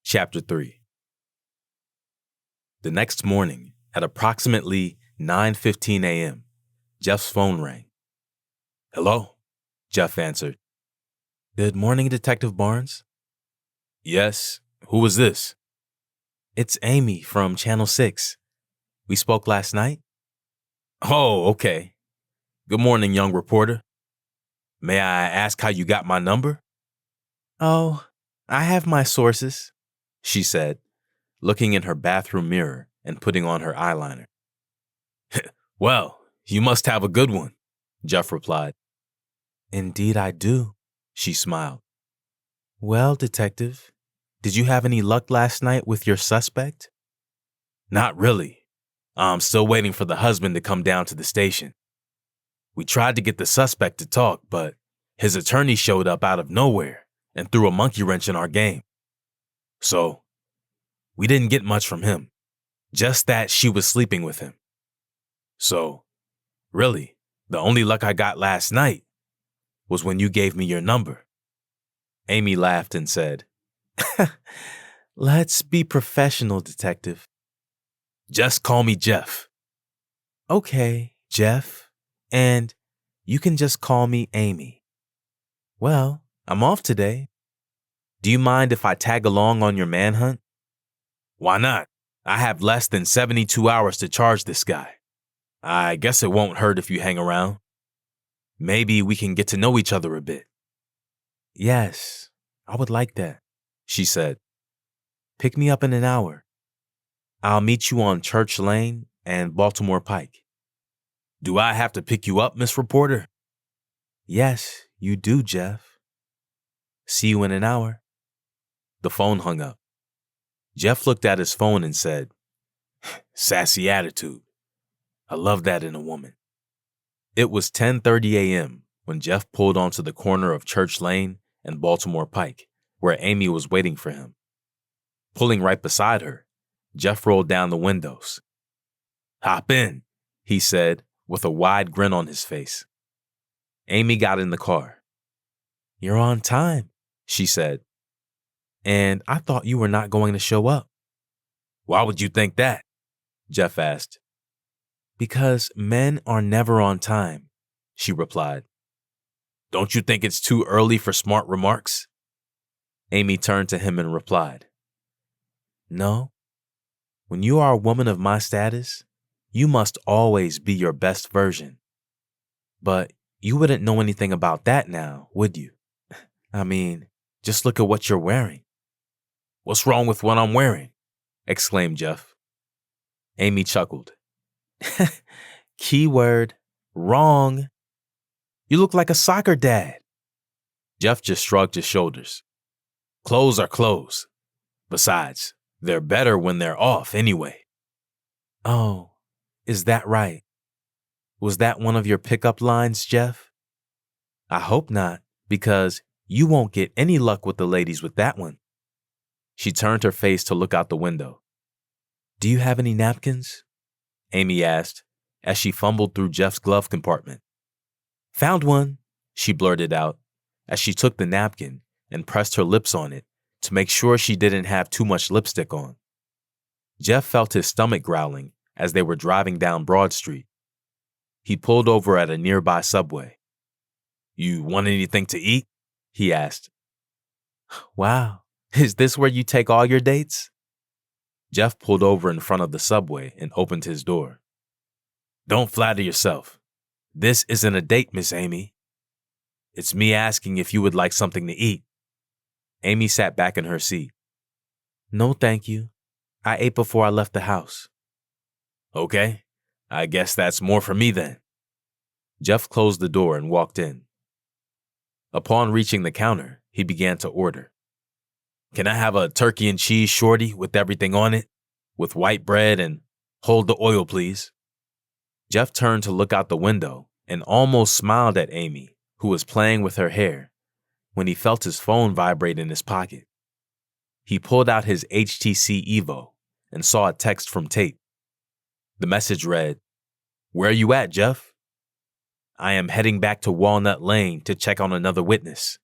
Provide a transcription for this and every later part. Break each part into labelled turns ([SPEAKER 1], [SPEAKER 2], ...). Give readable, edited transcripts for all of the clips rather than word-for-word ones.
[SPEAKER 1] Chapter 3. The next morning, at approximately 9:15 a.m., Jeff's phone rang. "Hello?" Jeff answered. "Good morning, Detective Barnes." "Yes, who is this?" "It's Amy from Channel 6. We spoke last night?" "Oh, okay. Good morning, young reporter. May I ask how you got my number?"
[SPEAKER 2] "Oh, I have my sources,"
[SPEAKER 1] she said, looking in her bathroom mirror and putting on her eyeliner. "Well, you must have a good one," Jeff replied.
[SPEAKER 2] "Indeed I do,"
[SPEAKER 1] she smiled.
[SPEAKER 2] "Well, Detective, did you have any luck last night with your suspect?"
[SPEAKER 1] "Not really. I'm still waiting for the husband to come down to the station. We tried to get the suspect to talk, but his attorney showed up out of nowhere and threw a monkey wrench in our game. So, we didn't get much from him, just that she was sleeping with him. So, really, the only luck I got last night was when you gave me your number." Amy laughed and said,
[SPEAKER 2] "Let's be professional, Detective."
[SPEAKER 1] "Just call me Jeff."
[SPEAKER 2] "Okay, Jeff. And you can just call me Amy. Well, I'm off today. Do you mind if I tag along on your manhunt?"
[SPEAKER 1] "Why not? I have less than 72 hours to charge this guy. I guess it won't hurt if you hang around. Maybe we can get to know each other a bit."
[SPEAKER 2] "Yes, I would like that,"
[SPEAKER 1] she said.
[SPEAKER 2] "Pick me up in an hour. I'll meet you on Church Lane and Baltimore Pike."
[SPEAKER 1] "Do I have to pick you up, Miss Reporter?"
[SPEAKER 2] "Yes, you do, Jeff. See you in an hour."
[SPEAKER 1] The phone hung up. Jeff looked at his phone and said, "Sassy attitude. I love that in a woman." It was 10:30 a.m. when Jeff pulled onto the corner of Church Lane and Baltimore Pike, where Amy was waiting for him. Pulling right beside her, Jeff rolled down the windows. "Hop in," he said, with a wide grin on his face. Amy got in the car.
[SPEAKER 2] "You're on time,"
[SPEAKER 1] she said.
[SPEAKER 2] "And I thought you were not going to show up."
[SPEAKER 1] "Why would you think that?" Jeff asked.
[SPEAKER 2] "Because men are never on time," she replied.
[SPEAKER 1] "Don't you think it's too early for smart remarks?"
[SPEAKER 2] Amy turned to him and replied, "No. When you are a woman of my status, you must always be your best version. But you wouldn't know anything about that now, would you? I mean, just look at what you're wearing."
[SPEAKER 1] "What's wrong with what I'm wearing?" exclaimed Jeff.
[SPEAKER 2] Amy chuckled. "Keyword, wrong. You look like a soccer dad."
[SPEAKER 1] Jeff just shrugged his shoulders. "Clothes are clothes. Besides, they're better when they're off anyway."
[SPEAKER 2] "Oh, is that right? Was that one of your pickup lines, Jeff? I hope not, because you won't get any luck with the ladies with that one."
[SPEAKER 1] She turned her face to look out the window.
[SPEAKER 2] "Do you have any napkins?"
[SPEAKER 1] Amy asked, as she fumbled through Jeff's glove compartment.
[SPEAKER 2] "Found one,"
[SPEAKER 1] she blurted out, as she took the napkin and pressed her lips on it to make sure she didn't have too much lipstick on. Jeff felt his stomach growling as they were driving down Broad Street. He pulled over at a nearby Subway. "You want anything to eat?" he asked.
[SPEAKER 2] "Wow, is this where you take all your dates?"
[SPEAKER 1] Jeff pulled over in front of the Subway and opened his door. "Don't flatter yourself. This isn't a date, Miss Amy. It's me asking if you would like something to eat." Amy sat back in her seat.
[SPEAKER 2] "No, thank you. I ate before I left the house."
[SPEAKER 1] "Okay, I guess that's more for me then." Jeff closed the door and walked in. Upon reaching the counter, he began to order. "Can I have a turkey and cheese shorty with everything on it, with white bread, and hold the oil, please?" Jeff turned to look out the window and almost smiled at Amy, who was playing with her hair, when he felt his phone vibrate in his pocket. He pulled out his HTC Evo and saw a text from Tate. The message read, "Where are you at, Jeff?" "I am heading back to Walnut Lane to check on another witness,"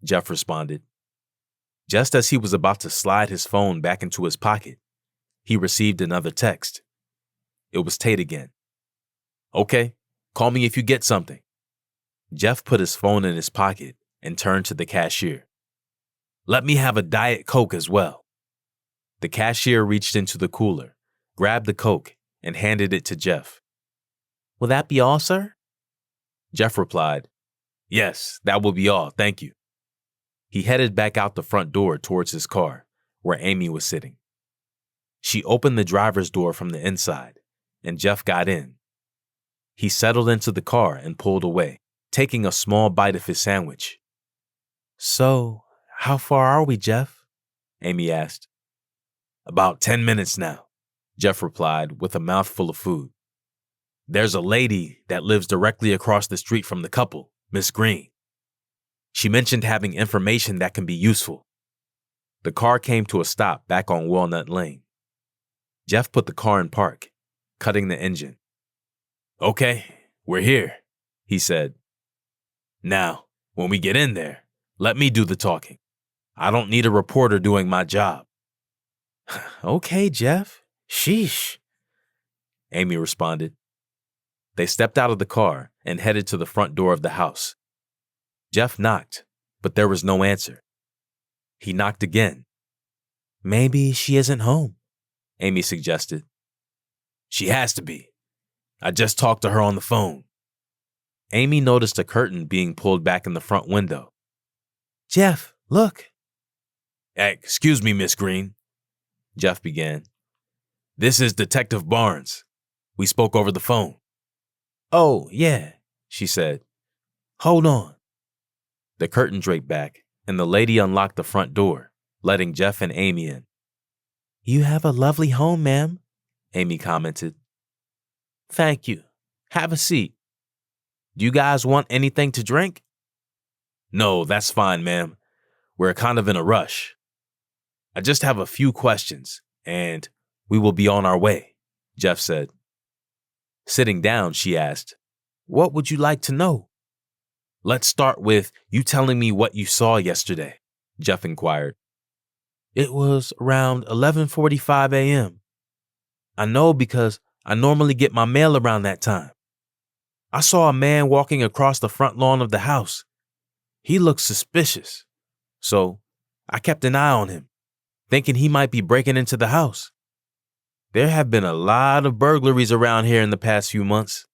[SPEAKER 1] Jeff responded. Just as he was about to slide his phone back into his pocket, he received another text. It was Tate again. Okay, call me if you get something. Jeff put his phone in his pocket and turned to the cashier. Let me have a Diet Coke as well. The cashier reached into the cooler, grabbed the Coke, and handed it to Jeff. Will that be all, sir? Jeff replied, Yes, that will be all, thank you. He headed back out the front door towards his car, where Amy was sitting. She opened the driver's door from the inside, and Jeff got in. He settled into the car and pulled away, taking a small bite of his sandwich. So, how far are we, Jeff? Amy asked. About 10 minutes now, Jeff replied with a mouthful of food. There's a lady that lives directly across the street from the couple, Miss Green. She mentioned having information that can be useful. The car came to a stop back on Walnut Lane. Jeff put the car in park, cutting the engine. Okay, we're here, he said. Now, when we get in there, let me do the talking. I don't need a reporter doing my job. Okay, Jeff. Sheesh, Amy responded. They stepped out of the car and headed to the front door of the house. Jeff knocked, but there was no answer. He knocked again. Maybe she isn't home, Amy suggested. She has to be. I just talked to her on the phone. Amy noticed a curtain being pulled back in the front window. Jeff, look. Excuse me, Miss Green, Jeff began. This is Detective Barnes. We spoke over the phone. Oh, yeah, she said. Hold on. The curtain draped back, and the lady unlocked the front door, letting Jeff and Amy in. You have a lovely home, ma'am, Amy commented. Thank you. Have a seat. Do you guys want anything to drink? No, that's fine, ma'am. We're kind of in a rush. I just have a few questions, and we will be on our way, Jeff said. Sitting down, she asked, What would you like to know? Let's start with you telling me what you saw yesterday, Jeff inquired. It was around 11:45 a.m. I know because I normally get my mail around that time. I saw a man walking across the front lawn of the house. He looked suspicious, so I kept an eye on him, thinking he might be breaking into the house. There have been a lot of burglaries around here in the past few months.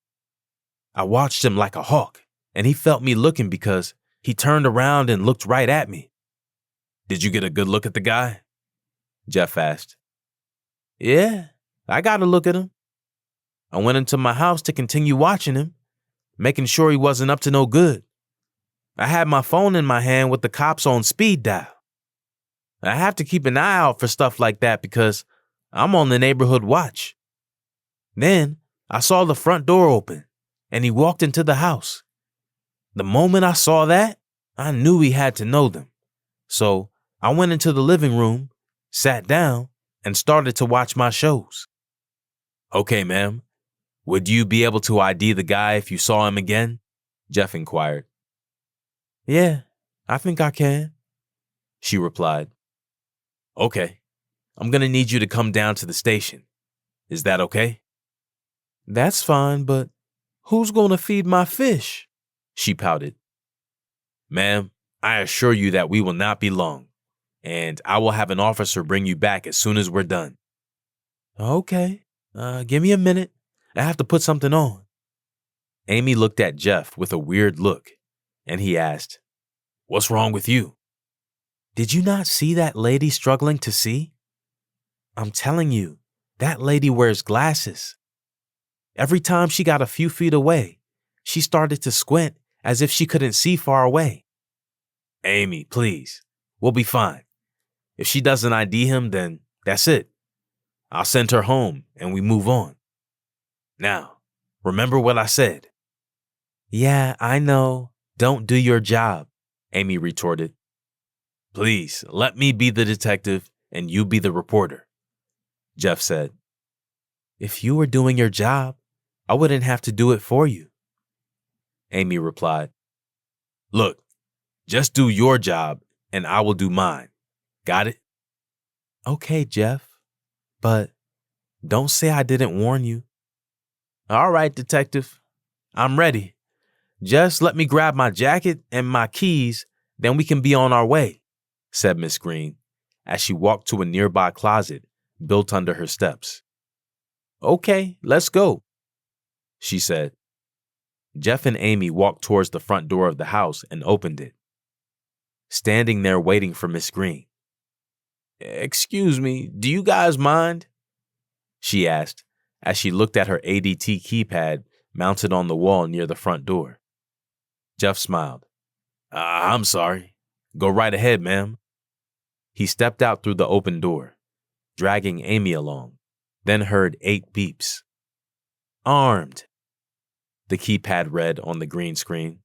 [SPEAKER 1] I watched him like a hawk, and he felt me looking because he turned around and looked right at me. Did you get a good look at the guy? Jeff asked. Yeah, I got a look at him. I went into my house to continue watching him, making sure he wasn't up to no good. I had my phone in my hand with the cops on speed dial. I have to keep an eye out for stuff like that because I'm on the neighborhood watch. Then I saw the front door open, and he walked into the house. The moment I saw that, I knew he had to know them. So I went into the living room, sat down, and started to watch my shows. Okay, ma'am. Would you be able to ID the guy if you saw him again? Jeff inquired. Yeah, I think I can, she replied. Okay, I'm going to need you to come down to the station. Is that okay? That's fine, but who's going to feed my fish? She pouted. Ma'am, I assure you that we will not be long, and I will have an officer bring you back as soon as we're done. Okay, give me a minute. I have to put something on. Amy looked at Jeff with a weird look, and he asked, What's wrong with you? Did you not see that lady struggling to see? I'm telling you, that lady wears glasses. Every time she got a few feet away, she started to squint as if she couldn't see far away. Amy, please, we'll be fine. If she doesn't ID him, then that's it. I'll send her home and we move on. Now, remember what I said. Yeah, I know. Don't do your job, Amy retorted. Please, let me be the detective and you be the reporter, Jeff said. If you were doing your job, I wouldn't have to do it for you, Amy replied. Look, just do your job and I will do mine. Got it?
[SPEAKER 2] Okay, Jeff, but don't say I didn't warn you.
[SPEAKER 1] All right, Detective. I'm ready. Just let me grab my jacket and my keys, then we can be on our way, said Miss Green as she walked to a nearby closet built under her steps. Okay, let's go, she said. Jeff and Amy walked towards the front door of the house and opened it. Standing there waiting for Miss Green. Excuse me, do you guys mind? She asked as she looked at her ADT keypad mounted on the wall near the front door. Jeff smiled. I'm sorry. Go right ahead, ma'am. He stepped out through the open door, dragging Amy along, then heard 8 beeps. Armed, the keypad read on the green screen.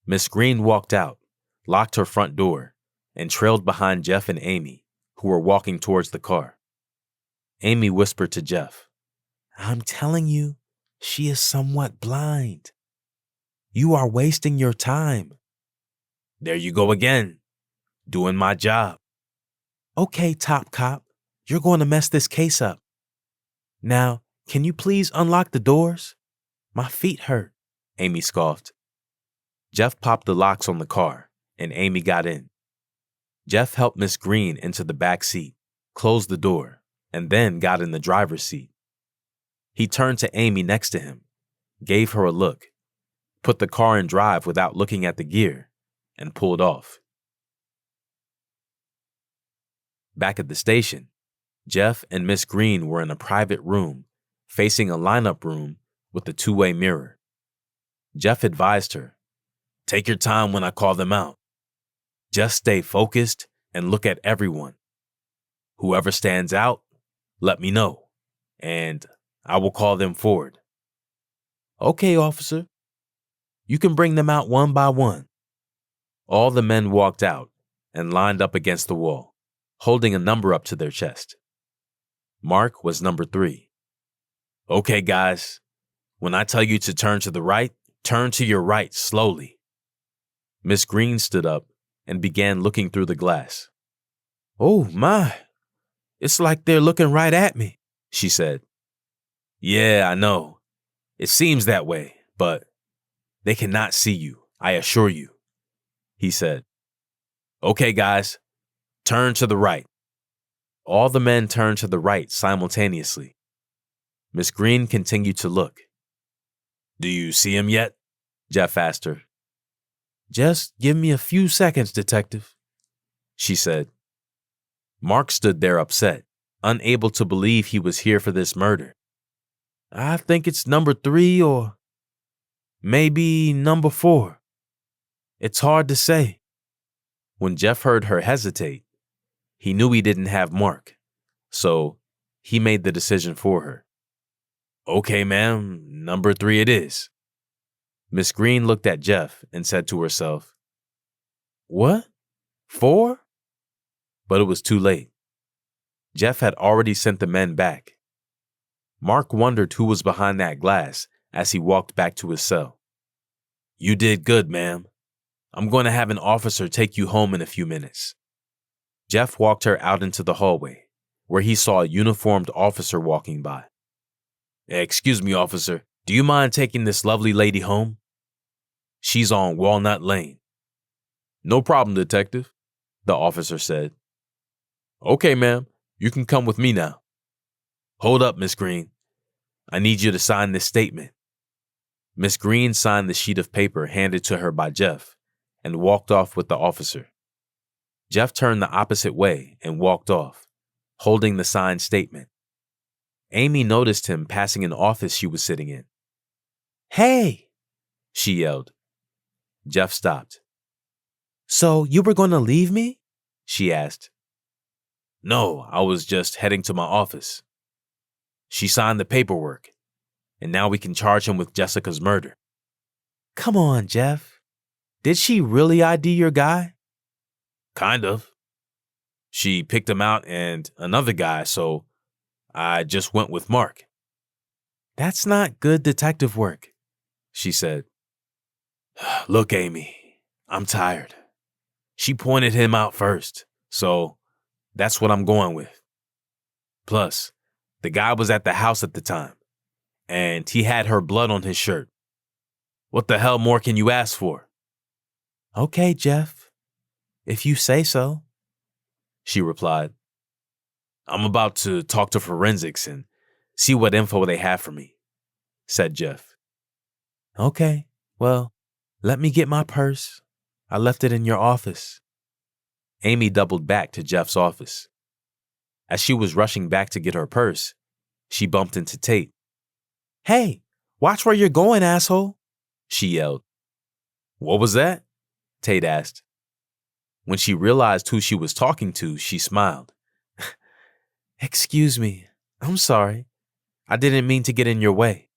[SPEAKER 1] Miss Green walked out, locked her front door, and trailed behind Jeff and Amy, who were walking towards the car. Amy whispered to Jeff,
[SPEAKER 2] I'm telling you, she is somewhat blind. You are wasting your time.
[SPEAKER 1] There you go again, doing my job.
[SPEAKER 2] Okay, Top Cop, you're going to mess this case up. Now, can you please unlock the doors? My feet hurt,
[SPEAKER 1] Amy scoffed. Jeff popped the locks on the car, and Amy got in. Jeff helped Miss Green into the back seat, closed the door, and then got in the driver's seat. He turned to Amy next to him, gave her a look, put the car in drive without looking at the gear, and pulled off. Back at the station, Jeff and Miss Green were in a private room facing a lineup room with a two-way mirror. Jeff advised her, take your time when I call them out. Just stay focused and look at everyone. Whoever stands out, let me know, and I will call them forward.
[SPEAKER 2] Okay, officer. You can bring them out one by one.
[SPEAKER 1] All the men walked out and lined up against the wall, holding a number up to their chest. Mark was number 3. Okay, guys, when I tell you to turn to the right, turn to your right slowly. Miss Green stood up and began looking through the glass.
[SPEAKER 2] Oh, my. It's like they're looking right at me,
[SPEAKER 1] she said. Yeah, I know. It seems that way, but they cannot see you, I assure you, he said. Okay, guys, turn to the right. All the men turned to the right simultaneously. Miss Green continued to look. Do you see him yet? Jeff asked her.
[SPEAKER 2] Just give me a few seconds, Detective,
[SPEAKER 1] she said. Mark stood there upset, unable to believe he was here for this murder.
[SPEAKER 2] I think it's number 3 or maybe number 4. It's hard to say.
[SPEAKER 1] When Jeff heard her hesitate, he knew he didn't have Mark, so he made the decision for her. Okay, ma'am, number 3 it is. Miss Green looked at Jeff and said to herself,
[SPEAKER 2] What? 4?
[SPEAKER 1] But it was too late. Jeff had already sent the men back. Mark wondered who was behind that glass as he walked back to his cell. You did good, ma'am. I'm going to have an officer take you home in a few minutes. Jeff walked her out into the hallway, where he saw a uniformed officer walking by. Excuse me, officer, do you mind taking this lovely lady home? She's on Walnut Lane. No problem, detective, the officer said. Okay, ma'am, you can come with me now. Hold up, Miss Green. I need you to sign this statement. Miss Green signed the sheet of paper handed to her by Jeff and walked off with the officer. Jeff turned the opposite way and walked off, holding the signed statement. Amy noticed him passing an office she was sitting in.
[SPEAKER 2] Hey,
[SPEAKER 1] she yelled. Jeff stopped.
[SPEAKER 2] So you were going to leave me?
[SPEAKER 1] She asked. No, I was just heading to my office. She signed the paperwork, and now we can charge him with Jessica's murder.
[SPEAKER 2] Come on, Jeff. Did she really ID your guy?
[SPEAKER 1] Kind of. She picked him out and another guy, so I just went with Mark.
[SPEAKER 2] That's not good detective work,
[SPEAKER 1] she said. Look, Amy, I'm tired. She pointed him out first, So that's what I'm going with. Plus, the guy was at the house at the time, and he had her blood on his shirt. What the hell more can you ask for?
[SPEAKER 2] Okay, Jeff, if you say so,
[SPEAKER 1] she replied. I'm about to talk to forensics and see what info they have for me, said Jeff.
[SPEAKER 2] Okay, well, let me get my purse. I left it in your office.
[SPEAKER 1] Amy doubled back to Jeff's office. As she was rushing back to get her purse, she bumped into Tate.
[SPEAKER 2] Hey, watch where you're going, asshole,
[SPEAKER 1] she yelled. What was that? Tate asked. When she realized who she was talking to, she smiled.
[SPEAKER 2] Excuse me, I'm sorry. I didn't mean to get in your way.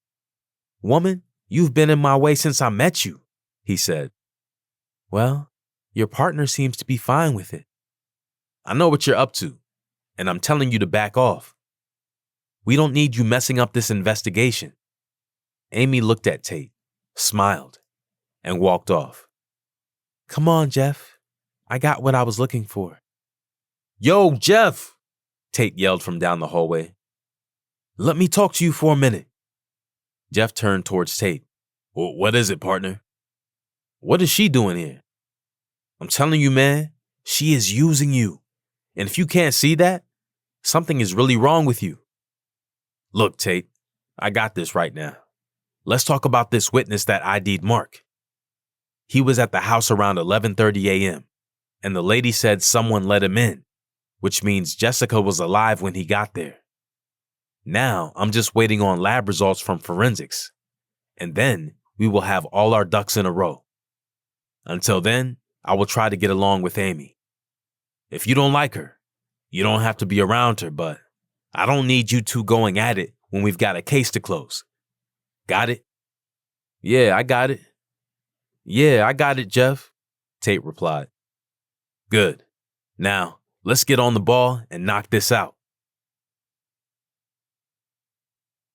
[SPEAKER 2] Woman, you've been in my way since I met you, he said. Well, your partner seems to be fine with it.
[SPEAKER 1] I know what you're up to, and I'm telling you to back off. We don't need you messing up this investigation. Amy looked at Tate, smiled, and walked off.
[SPEAKER 2] Come on, Jeff. I got what I was looking for.
[SPEAKER 1] Yo, Jeff, Tate yelled from down the hallway. Let me talk to you for a minute. Jeff turned towards Tate. What is it, partner? What is she doing here? I'm telling you, man, she is using you. And if you can't see that, something is really wrong with you. Look, Tate, I got this right now. Let's talk about this witness that ID'd Mark. He was at the house around 11:30 a.m., and the lady said someone let him in, which means Jessica was alive when he got there. Now, I'm just waiting on lab results from forensics, and then we will have all our ducks in a row. Until then, I will try to get along with Amy. If you don't like her, you don't have to be around her, but I don't need you two going at it when we've got a case to close. Got it?
[SPEAKER 2] Yeah, I got it. Yeah, I got it, Jeff, Tate replied.
[SPEAKER 1] Good. Now, let's get on the ball and knock this out.